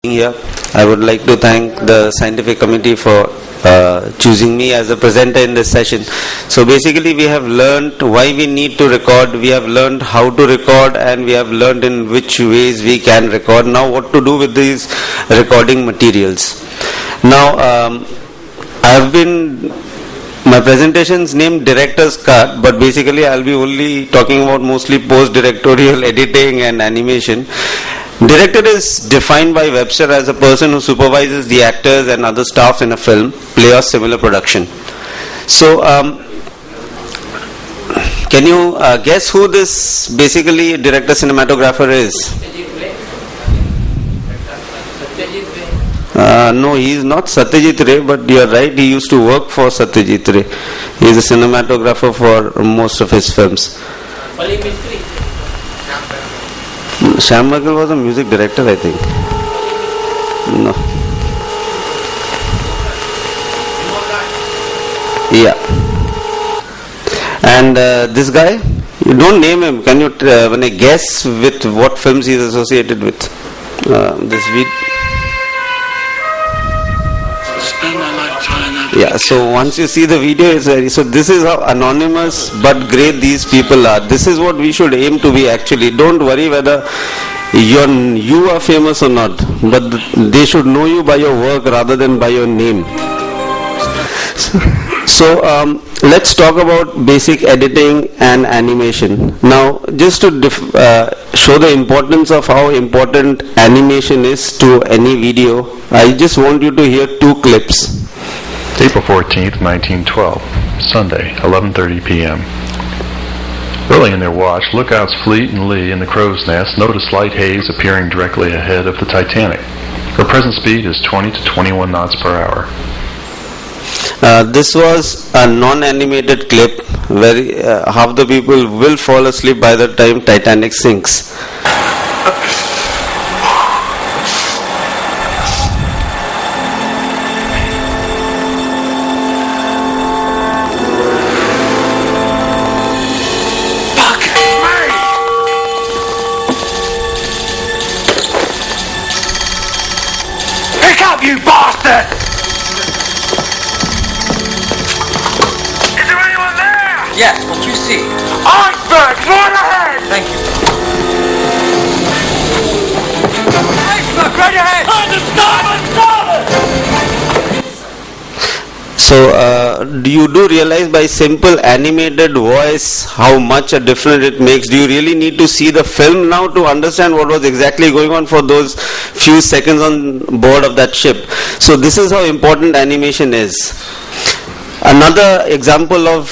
Here. I would like to thank the scientific committee for choosing me as a presenter in this session. So basically we have learned why we need to record, we have learned how to record, and we have learned in which ways we can record. Now what to do with these recording materials. Now my presentation's named Director's Cut, but basically I'll be only talking about mostly post-directorial editing and animation. Director is defined by Webster as a person who supervises the actors and other staff in a film, play or similar production. So, can you guess who this basically director cinematographer is? No, he is not Satyajit Ray, but you are right, he used to work for Satyajit Ray. He is a cinematographer for most of his films. Shyam Michael was a music director, I think. No. Yeah. And this guy, you don't name him. Can you guess with what films he is associated with? This video. Yeah, so once you see the video, it's very, so this is how anonymous but great these people are. This is what we should aim to be actually. Don't worry whether you are famous or not, but they should know you by your work rather than by your name. So let's talk about basic editing and animation. Now, just to show the importance of how important animation is to any video, I just want you to hear two clips. April 14th, 1912, Sunday, 11:30 p.m. Early in their watch, lookouts Fleet and Lee in the crow's nest noticed light haze appearing directly ahead of the Titanic. Her present speed is 20 to 21 knots per hour. This was a non-animated clip where half the people will fall asleep by the time Titanic sinks. You bastard! Is there anyone there? Yes, what you see? Iceberg! Right ahead! Thank you. Iceberg! Right ahead! So, you do realize by simple animated voice how much a difference it makes. Do you really need to see the film now to understand what was exactly going on for those few seconds on board of that ship? So this is how important animation is. Another example of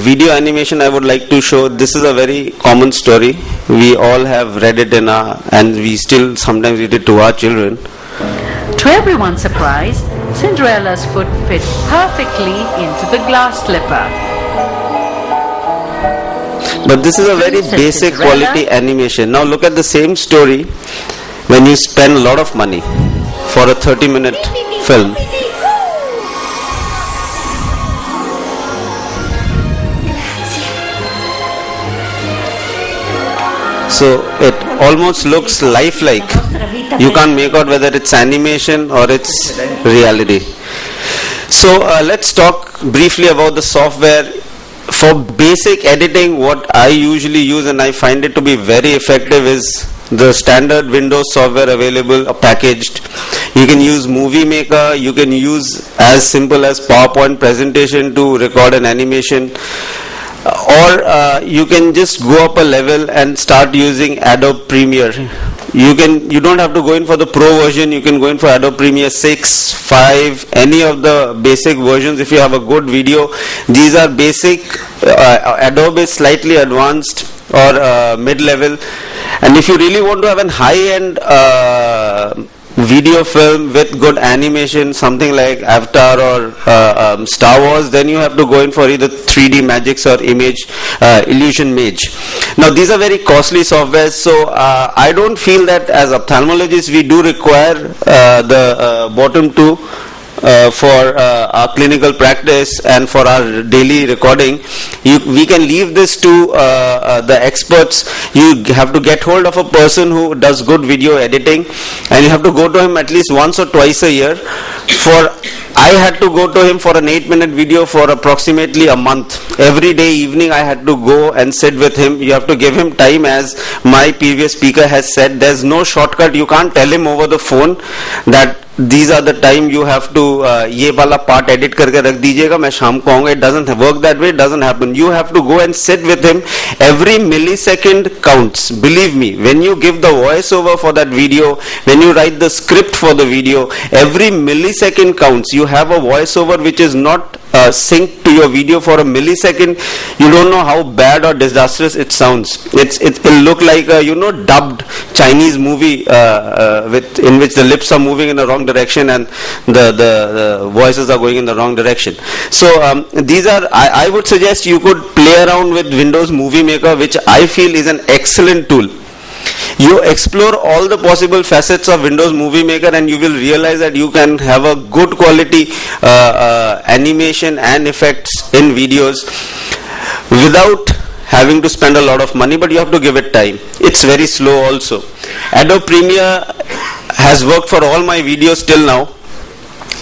video animation I would like to show. This is a very common story. We all have read it and we still sometimes read it to our children. To everyone's surprise, Cinderella's foot fit perfectly into the glass slipper. But this is a very basic quality animation. Now look at the same story when you spend a lot of money for a 30-minute film. So it almost looks lifelike. You can't make out whether it's animation or it's reality. So let's talk briefly about the software. For basic editing, what I usually use and I find it to be very effective is the standard Windows software available packaged. You can use Movie Maker, you can use as simple as PowerPoint presentation to record an animation. Or you can just go up a level and start using Adobe Premiere. You don't have to go in for the Pro version. You can go in for Adobe Premiere 6, 5, any of the basic versions if you have a good video. These are basic. Adobe is slightly advanced or mid-level. And if you really want to have a high-end video film with good animation, something like Avatar or Star Wars, then you have to go in for either 3D Magix or Illusion Mage. Now these are very costly software, so I don't feel that as ophthalmologists we do require the bottom two for our clinical practice and for our daily recording, we can leave this to the experts. You have to get hold of a person who does good video editing, and you have to go to him at least once or twice a year. I had to go to him for an 8-minute video for approximately a month. Every day evening I had to go and sit with him. You have to give him time, as my previous speaker has said. There's no shortcut. You can't tell him over the phone that these are the time you have to ये वाला part edit करके रख दीजिएगा, मैं शाम को आऊँगा. It doesn't work that way. It doesn't happen. You have to go and sit with him. Every millisecond counts. Believe me, when you give the voiceover for that video, when you write the script for the video, every millisecond counts. You have a voiceover which is not synced to your video for a millisecond. You don't know how bad or disastrous it sounds. It will look like a dubbed Chinese movie in which the lips are moving in the wrong direction and the voices are going in the wrong direction. So these are, I would suggest you could play around with Windows Movie Maker, which I feel is an excellent tool. You explore all the possible facets of Windows Movie Maker and you will realize that you can have a good quality animation and effects in videos without having to spend a lot of money, but you have to give it time. It's very slow also. Adobe Premiere has worked for all my videos till now.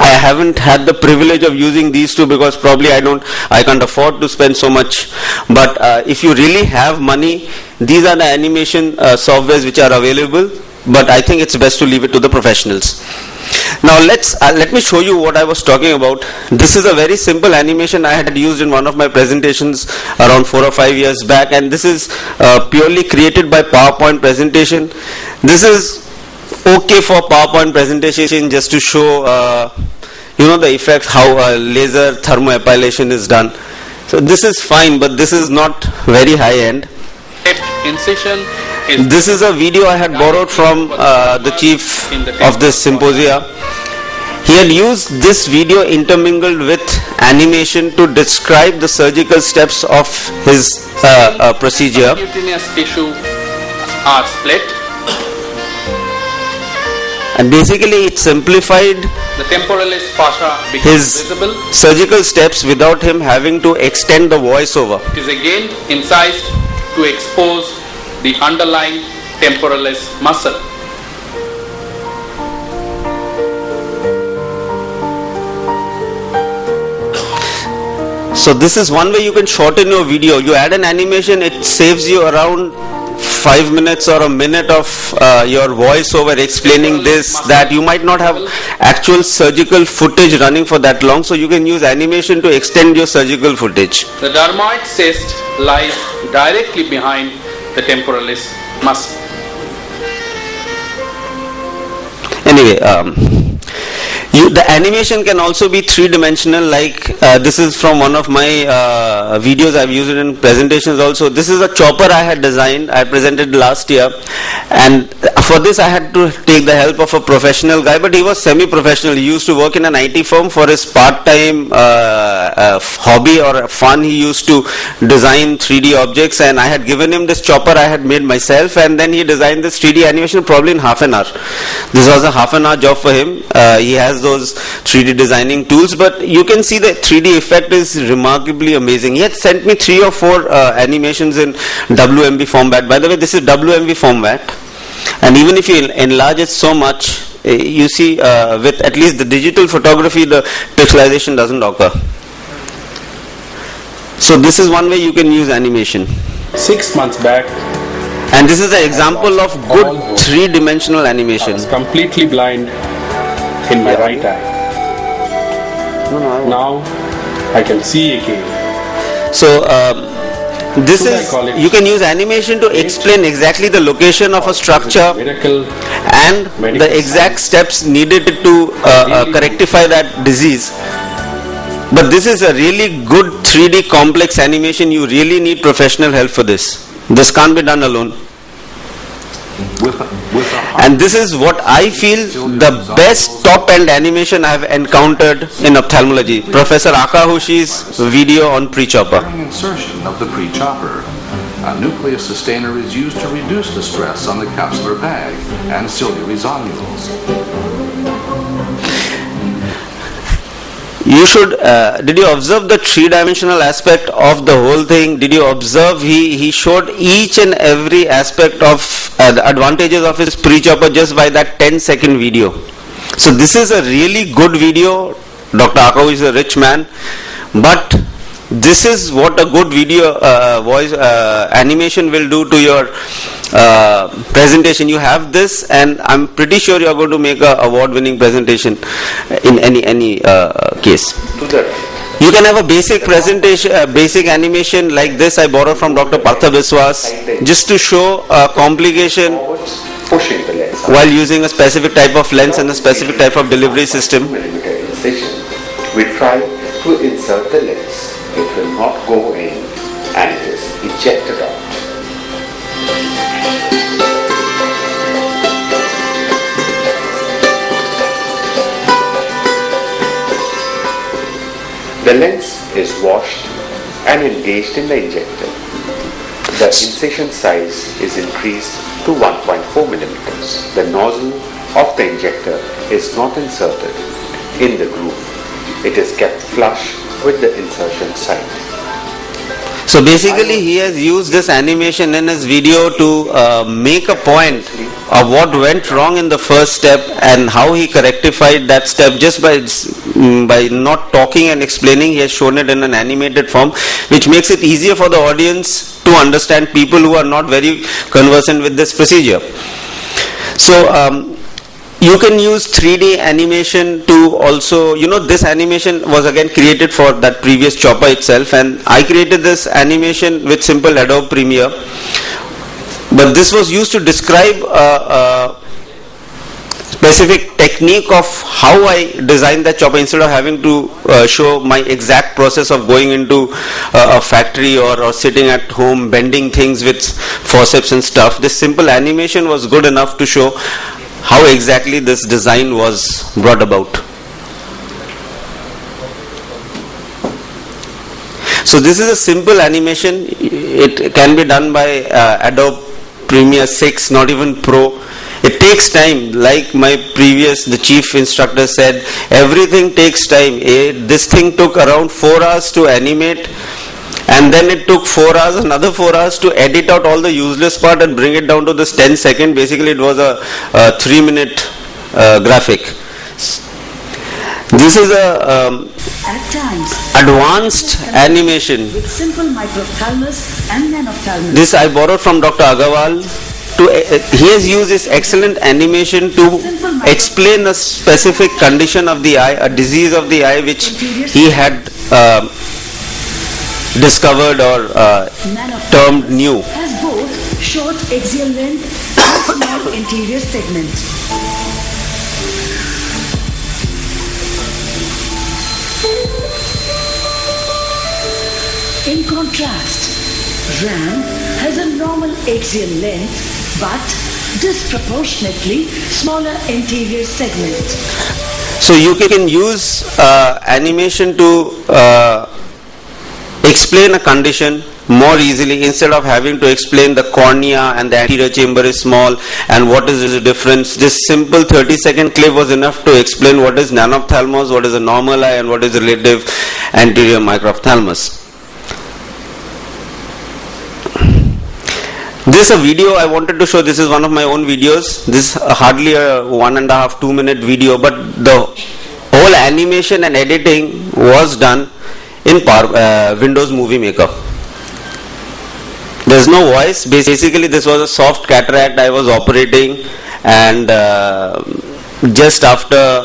I haven't had the privilege of using these two because probably I can't afford to spend so much. But if you really have money, these are the animation softwares which are available. But I think it's best to leave it to the professionals. Now let me show you what I was talking about. This is a very simple animation I had used in one of my presentations around 4 or 5 years back, and this is purely created by PowerPoint presentation. This is okay for PowerPoint presentation, just to show the effect, how laser thermoepilation is done. So this is fine, but this is not very high end. Incision. This is a video I had borrowed from the chief of this symposia. He had used this video intermingled with animation to describe the surgical steps of his procedure. Subcutaneous tissue are split. And basically it simplified The temporalis fascia becomes his visible. surgical steps without him having to extend the voiceover. It is again incised to expose the underlying temporalis muscle. So this is one way you can shorten your video. You add an animation, it saves you around 5 minutes or a minute of your voiceover explaining this, that. You might not have actual surgical footage running for that long, so you can use animation to extend your surgical footage. The dermoid cyst lies directly behind the temporalis muscle. Anyway, the animation can also be three-dimensional, like this is from one of my videos. I've used it in presentations also. This is a chopper I had designed. I presented last year, and for this I had to take the help of a professional guy, but he was semi-professional. He used to work in an IT firm. For his part-time hobby or fun, he used to design 3D objects, and I had given him this chopper I had made myself, and then he designed this 3D animation probably in half an hour. This was a half-an-hour job for him. He has those 3D designing tools, but you can see the 3D effect is remarkably amazing. He had sent me 3 or 4 animations in WMV format. By the way, this is WMV format, and even if you enlarge it so much, you see with at least the digital photography, the pixelization doesn't occur. So this is one way you can use animation. 6 months back, and this is an example of good 3-dimensional animation. I was completely blind in my right eye. Now I can see again. So this is, you can use animation to explain exactly the location of a structure and the exact steps needed to rectify that disease. But this is a really good 3D complex animation. You really need professional help for this. This can't be done alone. And this is what I feel the best top-end animation I have encountered in ophthalmology. Professor Akahoshi's video on pre-chopper. Insertion of the pre-chopper. A nucleus sustainer is used to reduce the stress on the capsular bag and ciliary zonules. you should, did you observe the three-dimensional aspect of the whole thing? Did you observe he showed each and every aspect of the advantages of his pre-chopper just by that 10-second video. So this is a really good video. Dr. Akau is a rich man, but this is what a good video voice animation will do to your presentation. You have this, and I'm pretty sure you are going to make a award-winning presentation in any case. You can have a basic presentation, basic animation like this. I borrowed from Dr. Partha Biswas just to show complication while using a specific type of lens and a specific type of delivery system. We try to insert the lens. It will not go in and it is ejected out. The lens is washed and engaged in the injector. The incision size is increased to 1.4 millimeters. The nozzle of the injector is not inserted in the groove. It is kept flush with the insertion site. So basically he has used this animation in his video to make a point of what went wrong in the first step and how he rectified that step just by not talking and explaining. He has shown it in an animated form, which makes it easier for the audience to understand, people who are not very conversant with this procedure. So you can use 3D animation to also, this animation was again created for that previous chopper itself, and I created this animation with simple Adobe Premiere. But this was used to describe a specific technique of how I designed that chopper, instead of having to show my exact process of going into a factory or sitting at home bending things with forceps and stuff. This simple animation was good enough to show how exactly this design was brought about. So this is a simple animation. It can be done by Adobe Premiere 6, not even Pro. It takes time. Like the chief instructor said, everything takes time. This thing took around 4 hours to animate, and then it took 4 hours, another 4 hours to edit out all the useless part and bring it down to this 10 second. Basically it was a 3-minute graphic. This is a At times, advanced animation. with simple microphthalmus and nanophthalmus. This I borrowed from Dr. Agarwal. He has used this excellent animation to explain a specific condition of the eye, a disease of the eye which he had discovered or termed new. Has both short axial length and small interior segment. In contrast, RAM has a normal axial length but disproportionately smaller interior segment. So you can use animation to explain a condition more easily, instead of having to explain the cornea and the anterior chamber is small and what is the difference. This simple 30-second clip was enough to explain what is nanophthalmos, what is a normal eye, and what is relative anterior microphthalmos. This is a video I wanted to show. This is one of my own videos. This is hardly a 1.5-2 minute video, but the whole animation and editing was done in Windows Movie Maker. There's no voice. Basically this was a soft cataract I was operating, and just after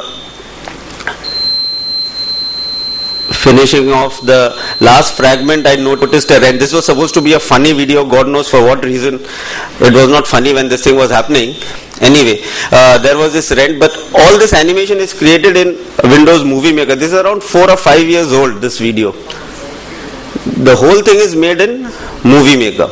finishing off the last fragment, I noticed a rent. This was supposed to be a funny video. God knows for what reason it was not funny when this thing was happening. Anyway, there was this rent, but all this animation is created in Windows Movie Maker. This is around 4 or 5 years old, this video. The whole thing is made in Movie Maker.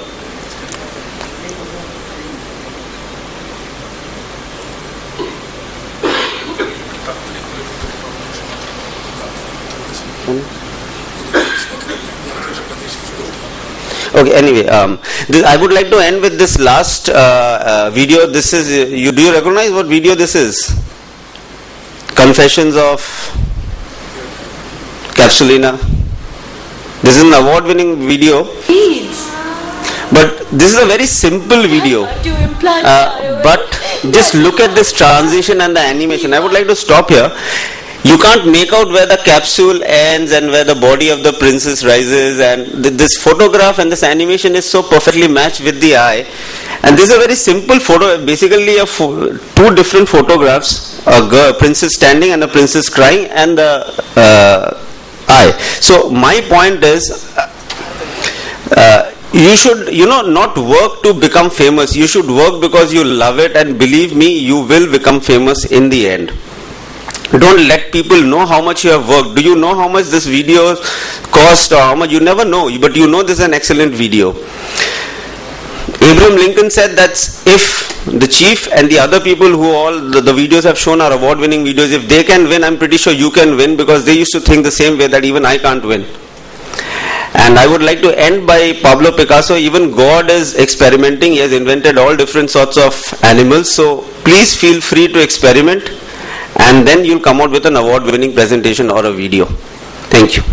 Okay, anyway, I would like to end with this last video. This is, do you recognize what video this is? Confessions of Capsulina. This is an award-winning video. But this is a very simple video. But just look at this transition and the animation. I would like to stop here. You can't make out where the capsule ends and where the body of the princess rises, and this photograph and this animation is so perfectly matched with the eye. And this is a very simple photo, basically two different photographs, a princess standing and a princess crying, and the eye. So my point is, you should, not work to become famous. You should work because you love it, and believe me, you will become famous in the end. Don't let people know how much you have worked. Do you know how much this video cost, or how much? You never know, but you know this is an excellent video. Abraham Lincoln said that if the chief and the other people who all the videos have shown are award-winning videos, if they can win, I'm pretty sure you can win, because they used to think the same way that even I can't win. And I would like to end by Pablo Picasso. Even God is experimenting. He has invented all different sorts of animals. So please feel free to experiment, and then you'll come out with an award-winning presentation or a video. Thank you.